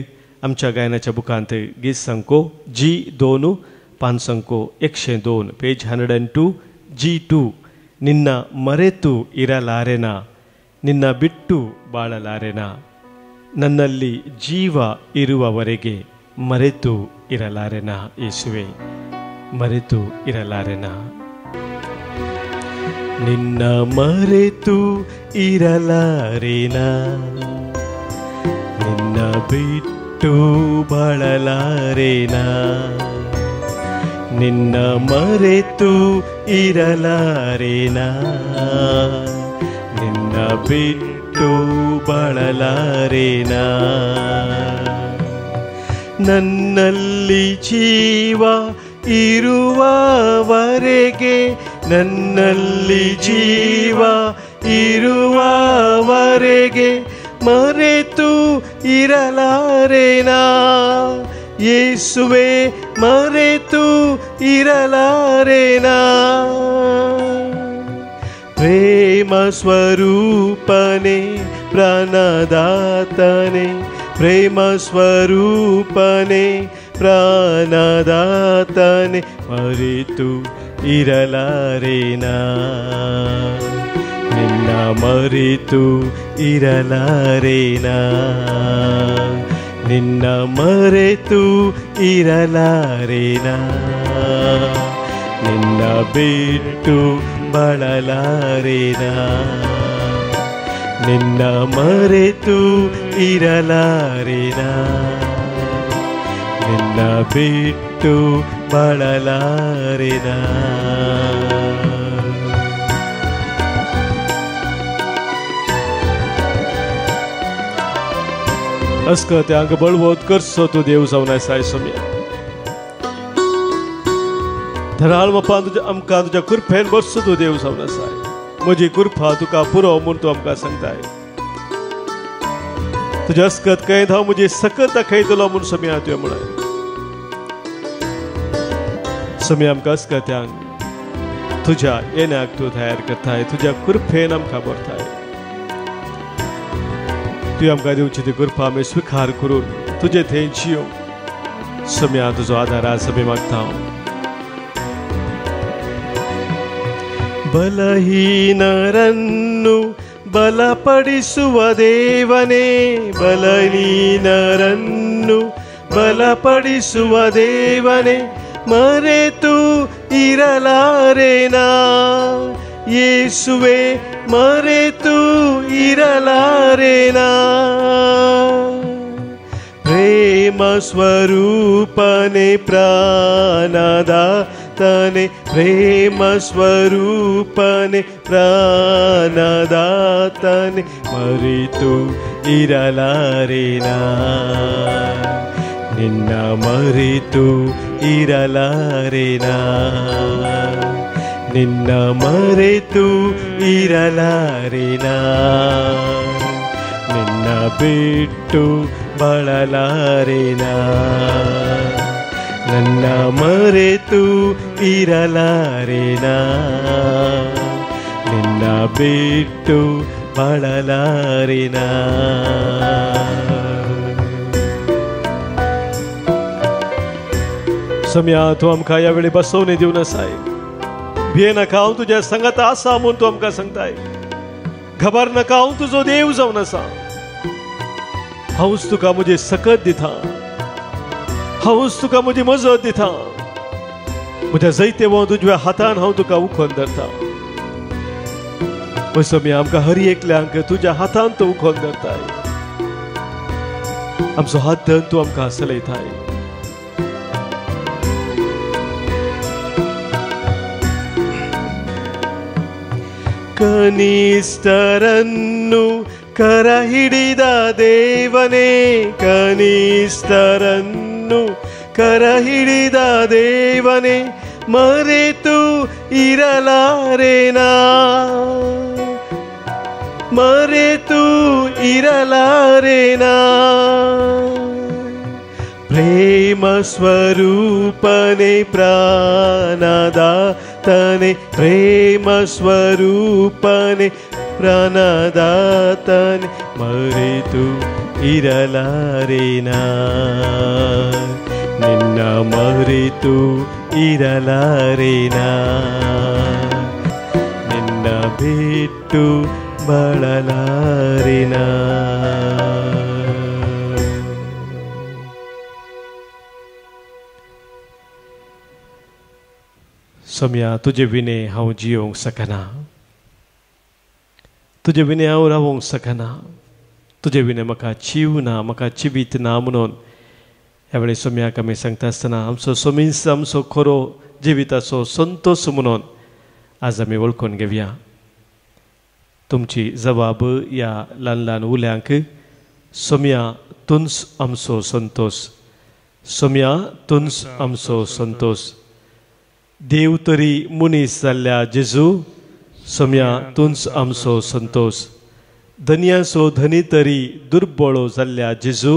आमच्या गायनाच्या बुकांत गीत संको G2 पान संको 102 पेज 102 G2. ನಿನ್ನ ಮರೆತು ಇರಲಾರೆನಾ, ನಿನ್ನ ಬಿಟ್ಟು ಬಾಳಲಾರೆನಾ, ನನ್ನಲ್ಲಿ ಜೀವ ಇರುವವರೆಗೆ ಮರೆತು ಇರಲಾರೆನಾ ಯೇಸುವೆ, ಮರೆತು ಇರಲಾರೆನಾ. ನಿನ್ನ ಮರೆತು ಇರಲಾರೆನಾ, ನಿನ್ನ ಬಿಟ್ಟು ಬಾಳಲಾರೆನಾ, ನಿನ್ನ ಮರೆತು ಇರಲಾರೆನಾ, ನಿನ್ನ ಬಿಟ್ಟು ಬಾಳಲಾರೆನಾ. ನನ್ನಲ್ಲಿ ಜೀವ ಇರುವವರೆಗೆ, ನನ್ನಲ್ಲಿ ಜೀವ ಇರುವವರೆಗೆ ಮರೆತು ಇರಲಾರೆನಾ ಯೇಸುವೆ, ಮರೆತು ಇರಲಾರೆನಾ. ಪ್ರೇಮ ಸ್ವರೂಪನೆ ಪ್ರಾಣದಾತನೆ, ಪ್ರೇಮ ಸ್ವರೂಪನೆ ಪ್ರಾಣದಾತನೆ ಮರೆತು ಇರಲಾರೆನಾ, ನಿನ್ನ ಮರೆತು ಇರಲಾರೆನಾ, ನಿನ್ನ ಮರೆತು ಇರಲಾರೆನಾ, ನಿನ್ನ ಬಿಟ್ಟು ಬಾಳಲಾರೆನಾ, ನಿನ್ನ ಮರೆತು ಇರಲಾರೆನಾ, ನಿನ್ನ ಬಿಟ್ಟು ಬಾಳಲಾರೆನಾ. असं ते अंग बळवत करसो तू देव जावन आसाय सोम्या. धराळ मपा तुझ्या आमकां तुझ्या कुरफेन बसो तू देव जावन आसाय. म्हजी कुरफा तुका पुरो म्हूण तूं आमकां सांगताय. तुज्या अस्कत कैद हांव म्हजी सकत दाखयतलो म्हूण सोम्या तुवें म्हणाय. सोम्या आमकां अस्कत्यांक तुज्या येण्याक तूं तयार करताय, तुज्या कुरफेन आमकां भरताय. तुवें आमकां दिवची ती कृपा आमी स्विकार करून तुजे थंय जियो. सोम्या तुजो आदार आज आमी मागता. ಬಲಹೀನರನ್ನು ಬಲಪಡಿಸುವ ದೇವನೇ, ಬಲಹೀನರನ್ನು ಬಲಪಡಿಸುವ ದೇವನೇ ಮರೆತು ಇರಲಾರೆನಾ ಯೇಸುವೆ, ಮರೆತು ಇರಲಾರೆನಾ. ಪ್ರೇಮ ಸ್ವರೂಪನೆ ಪ್ರಾಣದಾತನೆ, ಪ್ರೇಮ ಸ್ವರೂಪನೆ ಪ್ರಾಣದಾತನೆ ಮರೆತು ಇರಲಾರೆನಾ, ನಿನ್ನ ಮರೆತು ಇರಲಾರೆನಾ, ನಿನ್ನ ಮರೆತು ಇರಲಾರೆನಾ, ನಿನ್ನ ಬಿಟ್ಟು ಬಾಳಲಾರೆನಾ, ನನ್ನ ಮರೆತು ಇರಲಾರೆನಾ, ನಿನ್ನ ಬಿಟ್ಟು ಬಾಳಲಾರೆನಾ. सोम्या तूं आमकां ह्या वेळी बसोवनी दिवन आसाय. भियेनाका, हांव तुज्या संगत आसा म्हूण तूं आमकां सांगताय. घबरनाका, हांव तुजो देव जावन आसा. हांवूच तुका म्हजी सकत दिता, हांवूच तुका म्हजी मजत दिता. म्हज्या जैते वो तुज्या हातान हांव तुका उखोवन धरता. सोम्या आमकां हर एकल्यांक तुज्या हातान तूं उखोवन धरताय. आमचो हात धरून तूं आमकां चलयताय. ಕನಿಷ್ಠರನ್ನು ಕರ ಹಿಡಿದ ದೇವನೇ, ಕನಿಷ್ಠರನ್ನು ಕರ ಹಿಡಿದ ದೇವನೇ ಮರೆತು ಇರಲಾರೆನಾ, ಮರೆತು ಇರಲಾರೆನಾ. ಪ್ರೇಮ प्रेम स्वरूपने प्राणदातने प्रेम स्वरूपने ಪ್ರಾಣದಾತನೆ ಮರೆತು ಇರಲಾರೆನಾ ನಿನ್ನ ಮರೆತು ಇರಲಾರೆನಾ ನಿನ್ನ ಬಿಟ್ಟು ಬಳಲಾರೆನಾ. सोम्या तुझे विने हांव जियोंक शकना, तुझे विने हांव रावोंक शकना, तुझे विने म्हाका जीव ना, म्हाका जिवीत ना म्हणून ह्या वेळी सोम्याक आमी सांगता आसतना आमचो सोमीस आमचो खरो जिविताचो संतोष म्हणून आज आमी वळखून घेवया. तुमची जबाब ह्या ल्हान ल्हान उल्यांक सोम्या तुंच आमचो संतोष, सोम्या तुंच आमचो संतोष. देव तरी मनीस जाल्ल्या जेजू सोम्या तुंच आमचो संतोष. धन्याचो धनी तरी दुर्बळो जाल्ल्या जेजू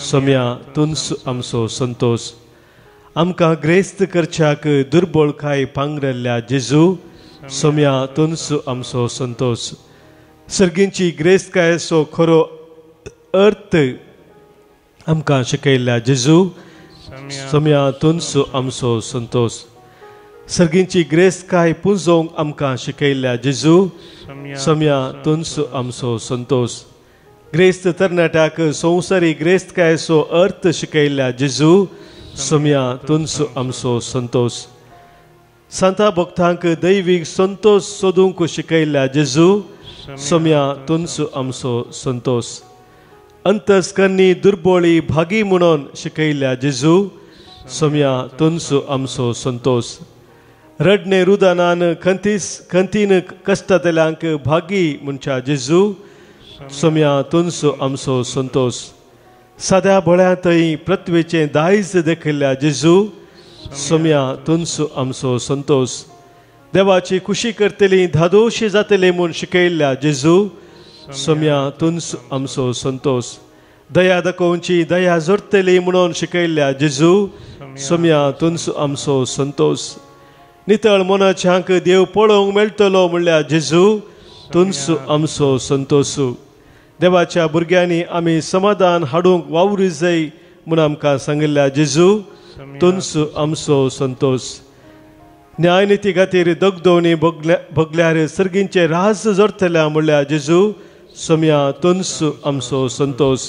सोम्या तुंच आमचो संतोष. आमकां ग्रेस्त करच्याक दुर्बळकाय पांगरल्ल्या जेजू सोम्या तुंच आमचो संतोष. सर्गींची ग्रेस्तकायेचो खरो अर्थ आमकां शिकयल्ल्या जेजू सोम्या तुंच आमचो संतोष. सर्गींची ग्रेस्तकाय पुंजोवंक आमकां शिकयल्ल्या जेजू सोम्या तुंच आमचो संतोष. ग्रेस्त तरणाट्याक संवसारी ग्रेस्तकायेचो अर्थ शिकयल्ल्या जेजू सोम्या तुंच आमचो संतोष. संता भक्तांक दैवीक संतोष सोदूंक शिकयल्ल्या जेजू सोम्या तुंच आमचो संतोष. अंतस्करणी दुर्बळी भागी म्हणून शिकयल्ल्या जेजू सोम्या तुंच आमचो संतोष. रडणे रुदनान खंतीन कश्टांतल्यांक भागी म्हणच्या जेजू सोम्या तुंच आमचो संतोष. साद्या भळ्यांतय पृथ्वीचें दायज देखिल्ल्या जेजू सोम्या तुंच आमचो संतोष. देवाची खुशी करतली धादोशी जातली म्हूण शिकयल्ल्या जेजू सोम्या तुंच आमचो संतोष. दया दाखोवची दया जोडतली म्हणून शिकयल्ल्या जेजू सोम्या तुंच आमचो संतोष. नितळ मनाच्यांक देव पळोवंक मेळटलो म्हणल्यार जेजू तुंच आमचो संतोष. देवाच्या भुरग्यांनी आमी समाधान हाडूंक वावरूं जाय म्हूण आमकां सांगिल्ल्या जेजू तुंच आमचो संतोष. न्यायनिती खातीर दोगदोवनी भोगल्यार सर्गींचे राज जोडतल्या म्हणल्यार जेजू सोम्या तुंच आमचो संतोष.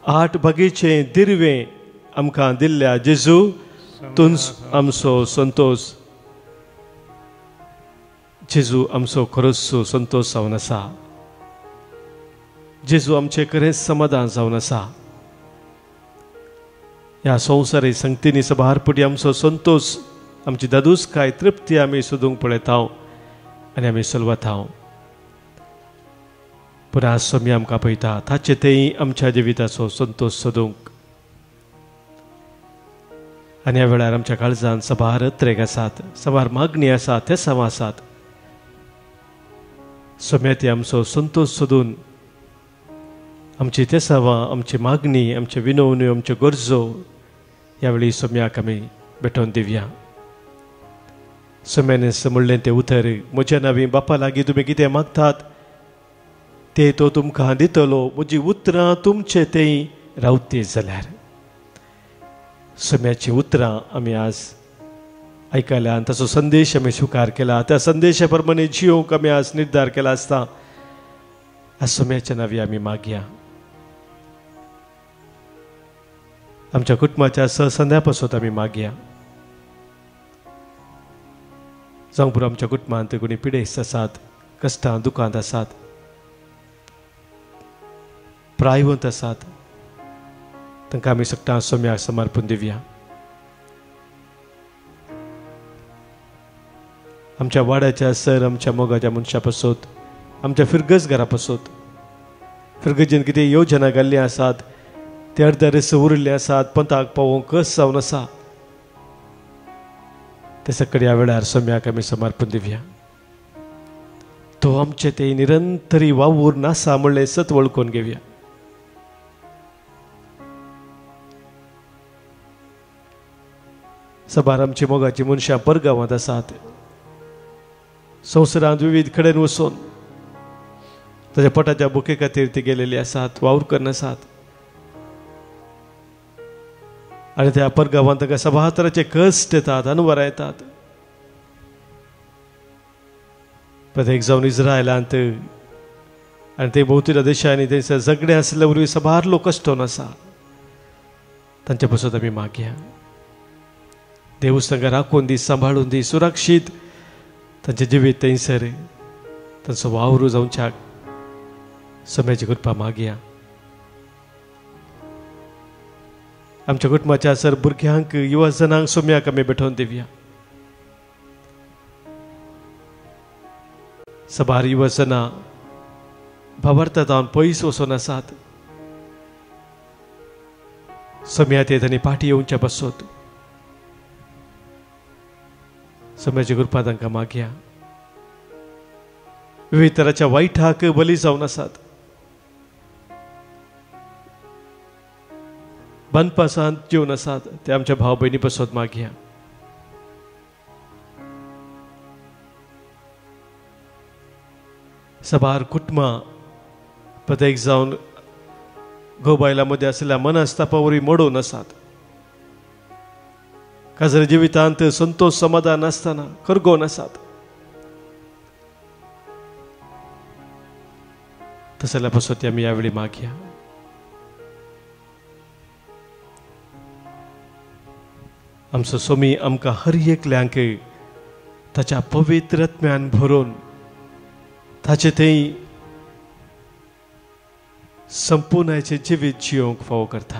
8 भागीचें दिर्वें आमकां दिल्ल्या जेजू तुंच आमचो संतोष. जेजू आमचो खरोच संतोष जावन आसा. जेजू आमचे खरेंच समाधान जावन आसा. ह्या संवसारी संगतींनी सभारपटी आमचो संतोष आमची दादूसकाय तृप्ती आमी सोदूंक पळयता आनी आमी चलवता. पूण आज सोम्या आमकां पळयता ताचे तेय आमच्या जिविताचो संतोष सोदूंक. आनी ह्या वेळार आमच्या काळजांत सभार अत्रेक आसात, सभार मागणी आसात, ते साव आसात. सोम्या ती आमचो संतोष सोदून आमची ते सावां, आमची मागणी, आमचे विनवण्यो, आमच्यो गरजो ह्या वेळी सोम्याक आमी भेटोवन दिवया. सोम्यान म्हणलें तें उतर, म्हज्या नांवी बापा लागीं तुमी कितें मागतात ते तो तुमकां दितलो, म्हजी उतरां तुमचे थंय रावती जाल्यार. सोम्याची उतरां आमी आज आयकल्या आनी ताचो संदेश आमी स्विकार केला. त्या संदेशा प्रमाणे जियोंक आमी आज निर्धार केला आसता. आज सोम्याच्या नांवी आमी मागया. आमच्या कुटुंबाच्या सहसंध्या पासून आमी मागया. जावं पुरो आमच्या कुटुंबांत कोणी पिडेस्त आसात, कश्टां दुखांत आसात, प्रायवंत आसात, तांकां आमी सगळ्यां सोम्याक समर्पण दिवया. आमच्या वाड्याच्या सर, आमच्या मोगाच्या मनशा पासून, आमच्या फिरगज घरा पासून, फिरगजीन कितें योजना घाल्ली आसात ते अर्ध्या रस उरिल्ले आसात, पंथाक पावोवंक कस जावन आसा, ते सगळे ह्या वेळार सोम्याक आमी समर्पण दिवया. तो आमचे ते निरंतरी वावूर नासा म्हणलें सत वळखून घेवया. सभार आमची मोगाची मनशां परगांवांत आसात. संवसारांत विविध कडेन वचून ताच्या पोटाच्या बुके खातीर ती गेलेली आसात, वावर करून आसात. आनी त्या परगांवांत ताका सभा तरांचे कश्ट येतात, अनवरां येतात. प्रत्येक जावन इस्रायलांत आनी ते भोंवतल्या देशांनी थंयसर झगडें आसले वरवीं सभार लोक कश्टोन आसा. तांचे पासून आमी मागया देवूच तांकां राखून दी, सांबाळून दी, सुरक्षीत तांचे जिवीत थंयसर तांचो वावर जावच्याक सोम्याची कृपा मागया. आमच्या कुटुंबाच्या सर भुरग्यांक, युवा जनांक सोम्याक आमी भेटोवन दिवया. सभार युवा जनां भावार्थांत पयस वचून आसात. सोम्या ते तांणी फाटीं येवच्या पासत सोम्याची कृपा तांकां मागया. विविध तरांच्या वायटाक बली जावन आसात. बांदपासांत जेवन आसात ते आमच्या भाव भयणी पासत मागया. सभार कुटुंबां प्रत्येक जावन घोव बायलां मदीं आसलेल्या मनस्तापा वरवीं मोडून आसात. काजर जिवितांत संतोष समाधान नासतना करगोवन आसात. तसल्या पासत आमी ह्या वेळी मागया. आमचो सोमी आमकां हर एकल्यांक ताच्या पवित्र आत्म्यान भरून ताचे थंय संपूर्णाचें जिवीत जियोंक फावो करता.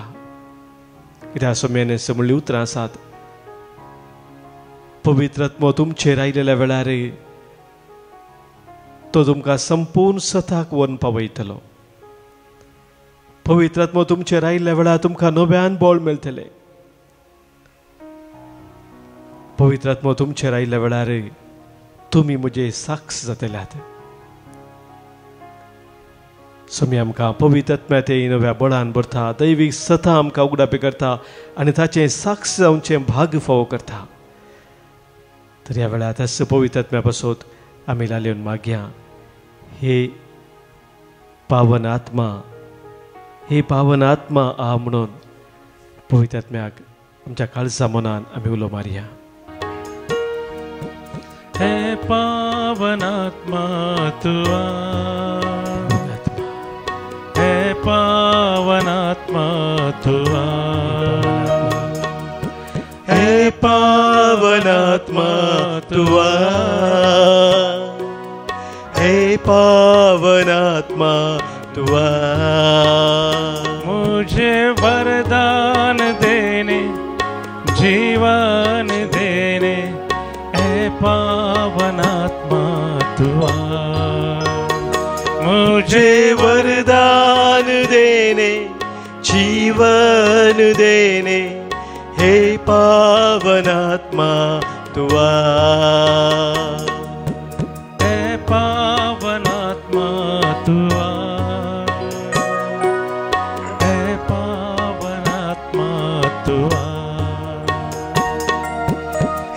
कित्याक सोम्यान म्हणली उतरां आसात. पवित्र आत्मो तुमचेर आयलेल्या वेळार तो तुमकां संपूर्ण सताक व्हरून पावयतलो. पवित्र आत्मो तुमचेर आयिल्ल्या वेळार तुमकां नव्यान बळ मेळटलें. पवित्र आत्मो तुमचेर आयिल्ल्या वेळार तुमी म्हजे साक्ष जातल्यात. सोमी आमकां पवित्र आत्म्याचे नव्या बळान भरता, दैवीक सता आमकां उगडापी करता आनी ताचें साक्ष जावचें भाग फावो करता. तर ह्या वेळार त्याच पवित्र आत्म्या पासत आमी लालयेवन मागया. हे पावन आत्मा आ म्हणून पवित्र आत्म्याक आमच्या काळजा मनान आमी उलो मारया. हे पावन आत्मा तू आ, हे पावन आत्मा तू आ, हे पावन आत्मा तू आ, हे पावन आत्मा तू आ. मुझे वरदान देने, जीवन देने, हे पावन आत्मा तू आ. मुझे वरदान देने, जीवन देने, हे पावन आत्मा तू आ. हे पावन आत्मा तू आ, हे पावन आत्मा तू आ,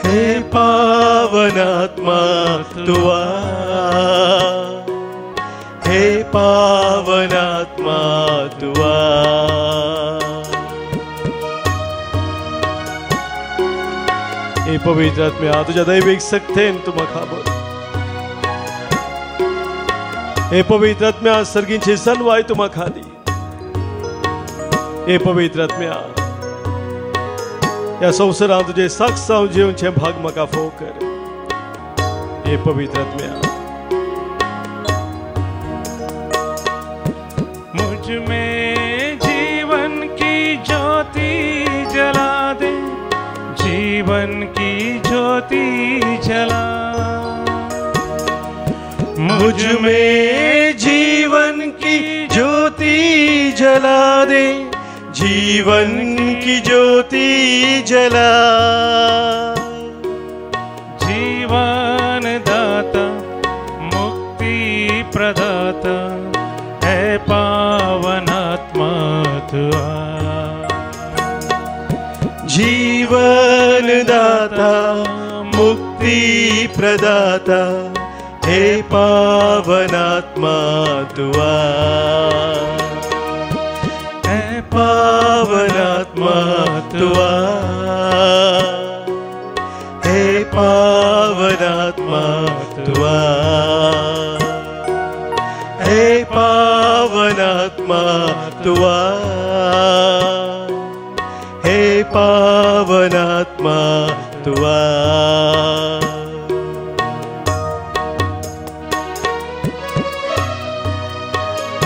हे पावन आत्मा तू आ, हे पावन आत्मा तू आ. हे पवित्र आत्म्या तुझ्या दैविक सक्तेन तू म्हाका भर. हे पवित्र आत्म्या सर्गींची सनवाय तू म्हाका दी. हे पवित्र आत्म्या या संवसारांत तुझे साक्ष जावन जिवचे भाग म्हाका फावो कर. हे पवित्र आत्म्या मुझ में जीवन की ज्योति जला दे, जीवन की ज्योति जला. मुझ में जीवन की ज्योति जला दे, जीवन की ज्योति जला. जीवन दाता, मुक्ति प्रदाता, है पावन आत्मा तू आ. जीवन दाता मुक्ती प्रदाता हे पावनात्मा तुआ हे पावनात्मा तुआ हे पावनात्मा तुआ हे पावनात्मा तुआ हे पावनात्मा तुआ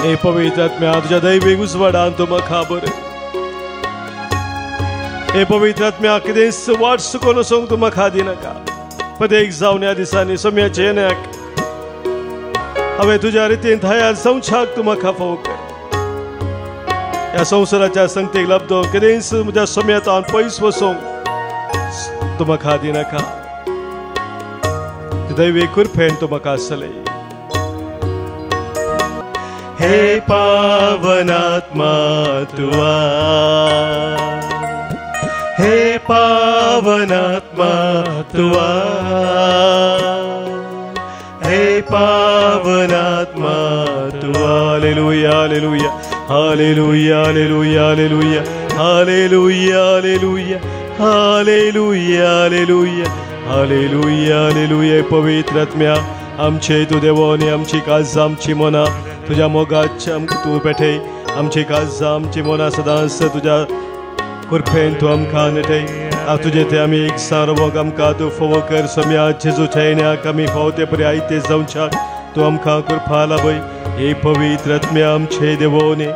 हे पवित्र आत्म्या तुझ्या दैविक उजवाडान तू म्हाका बरें हे पवित्र आत्म्या कितें वाट चुकोवन वचोंक तू म्हाका दिनाका प्रत्येक जावन ह्या दिसांनी सोम्याच्या येण्याक हांवें तुज्या रितीन तयार जावच्याक तू म्हाका फावो कर ह्या संवसाराच्या संगतेक लबदो कितेंच म्हज्या सोम्यातान पयस वचोंक तू म्हाका दिनाका दैवीक कृपेन तू म्हाका आसले हे पावनात्मा तुआ हे पावनात्मा तुआ हे पावनात्मा तुआ हालेलुया हालेलुया हालेलुया हालेलुया हालेलुया हालेलुया हालेलुया हालेलुया हालेलुया हालेलुया पवित्र आत्म्या आमचे तू देव आनी आमची काळजां आमची मनां तुझ्या मोगाच्या तू पेठय आमची काळजां आमची मनां सदांच तुज्या कृपेन तू आमकां नेटय तुजे ते आमी एक सारवोंक आमकां तू फोव कर सोम्या जेजूच्या येण्याक आमी फावते बरे आयते जावच्याक तू आमकां कृपा लाभय हे पवित्र आत्म्या आमचे देवोने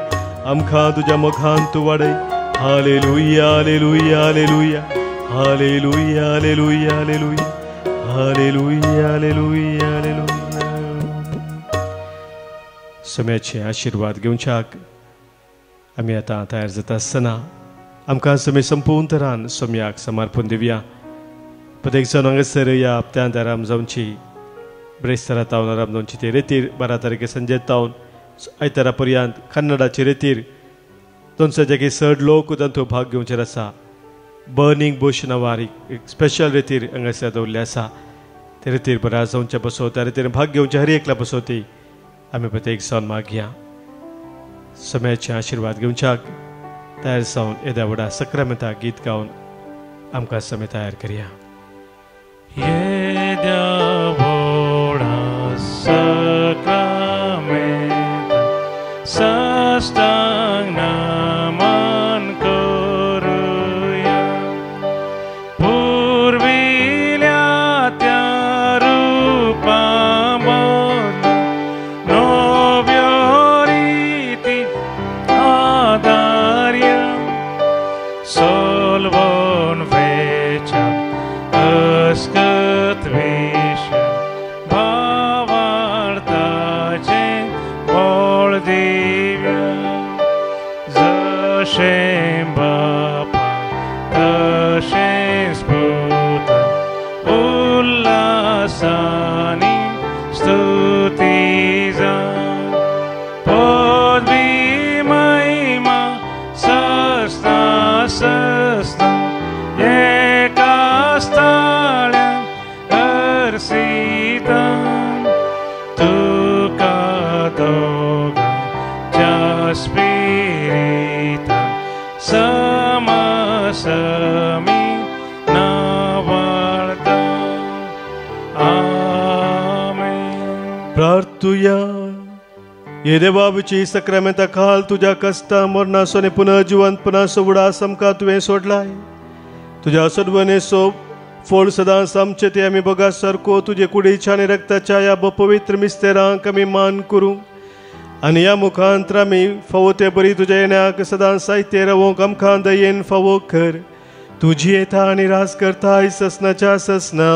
आमकां तुज्या मोगान तू वाडय हालेलुया हालेलुया हालेलुया हालेलुया हालेलुया हालेलुया हालेलुया हालेलुया हालेलुया सोम्याचे आशीर्वाद घेवच्याक आमी आतां तयार जाता आसतना आमकां सोमे संपूर्ण तरान सोम्याक समर्पण दिवया प्रत्येक जण हांगासर ह्या हप्त्यांत आराम जावची ब्रेस्तारा तावन आराम जावची ते रेतीर 12 तारखे संजे तावन आयतारा पर्यंत कन्नडाचे रेतीर 261 लोक तातूंत भाग घेवचेर आसा बर्निंग बुश नांवार एक स्पेशल रेतीर हांगासर दवरले आसा ते रेतीर बरा जावचे बसो त्या रेतीर भाग घेवचे हर एकल्या बसोती आमी प्रत्येक जावन मागया सोम्याचे आशीर्वाद घेवच्याक तयार जावन येद्या व्हडा सक्रामेंता गीत गावन आमकां सोमे तयार करया येद्या व्हडा सक्रामेंता साष्टांग नमन करुया पुर्विल्या त्या रूपामधून नव्यो रीती आदार्या solvon vecha ascat visha bavartace vol divya zashem bapa tashem sputa ullasani stutiza podvi maima sasta sasta eka stala arsita tuka doga jaspirita samasami navarda amen प्रार्थुया ये देवाची सक्रामेंता काल तुझ्या कष्टा मरणासोने पुन्हा जिवंतपणासो उडास आमकां तुवें सोडलाय तुझ्या सद्वनेचो फळ सदांच आमचे ते आमी बघा सारको तुजे कुडीच्या आनी रक्ताच्या ह्या पवित्र मिस्तेरांक आमी मान करूं आनी ह्या मुखांतर आमी फावो ते बरी तुज्या येण्याक सदांच साहित्य रावोंक आमकां दयेन फावो कर तुजी येता आनी रास करता ससनाच्या ससना